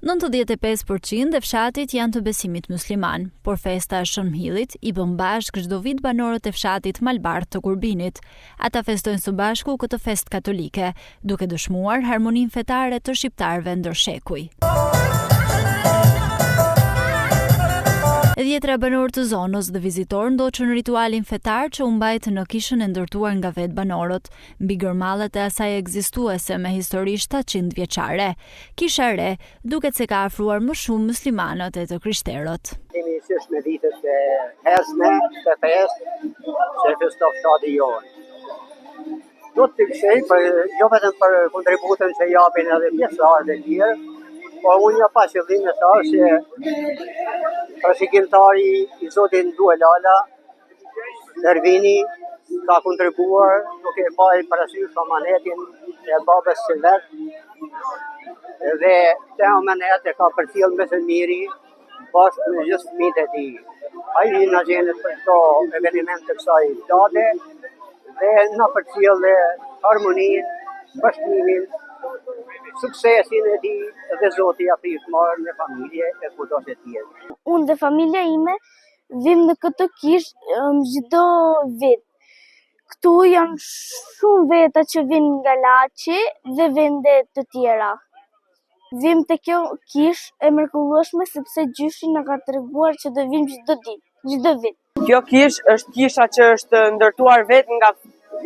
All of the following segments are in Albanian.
95% e fshatit janë të besimit musliman, por festa e Shënmhillit i bën bashkë çdo vit banorët e fshatit Malbardh të Kurbinit. Ata festojnë së bashku këtë festë katolike, duke dëshmuar harmoninë fetare të shqiptarëve ndër shekuj. Dhjetra banorë të zonës dhe vizitorë ndoqën ritualin fetar që u mbajt në kishën e ndërtuar nga vetë banorët, mbi gërmallet e asaj ekzistuese me histori 700 vjeçare. Kisha e re duket se ka afruar më shumë muslimanët e të krishterët. Kemi qesh me ditët e hesme, të festë, se festo fshati jonë. Do të kësej, jo vetëm për kontributën që japin edhe pjesëtarët e tjerë, por unë ja pa qëllim e tharë që trashëgimtari i zotin Due Lala, Nervini, ka kontribuar duke bajë parasysh amanetin e babës së vet, dhe te amanet e ka përcjell me të miri bashkë me gjithë fëmijët e tij. Ai na gjenet për këto evenimente të kësaj date dhe na përcjell harmoninë, bashkënimin, suksesin e tij dhe Zoti ja prit marrë në familje e kudo të tjerë. Unë dhe familja ime vim në këtë kishë çdo vit. Këtu janë shumë veta që vinë nga Laçi dhe vende të tjera. Vim të kjo kishë e mrekullueshme sepse gjyshi na ka treguar që do vim çdo ditë, çdo vit. Kjo kishë është kisha që është ndërtuar vetë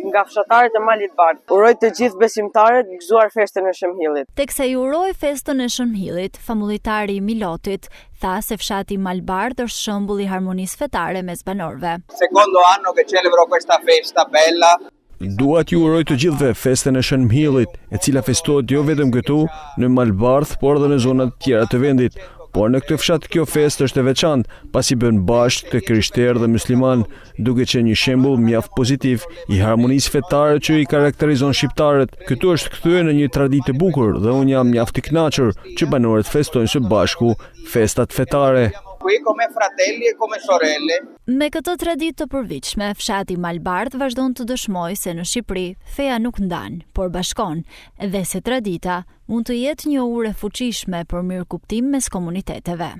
nga fshatarët e Malit Bardh. Uroj të gjithë besimtarët gëzuar festën e Shënmhillit. Teksa i uroi festën e Shënmhillit, famulitari i Milotit tha se fshati Malbardh është shembull i harmonisë fetare mes banorëve. Secondo anno che celebro questa festa bella. Dua t'ju uroj të gjithëve festën e Shënmhillit, e cila festohet jo vetëm këtu në Malbardh, por edhe në zonat tjera të vendit. Por në këtë fshat kjo festë është e veçantë, pasi bën bashkë të krishterë dhe musliman, duke qenë një shembull mjaft pozitiv i harmonisë fetare që i karakterizon shqiptarët. Këtu është kthyer në një traditë e bukur dhe unë jam mjaft i kënaqur që banorët festojnë së bashku festat fetare. Me këtë traditë të përvitshme, fshati Malbardh vazhdon të dëshmojë se në Shqipëri feja nuk ndan, por bashkon, dhe se tradita mund të jetë një urë e fuqishme për mirëkuptim mes komuniteteve.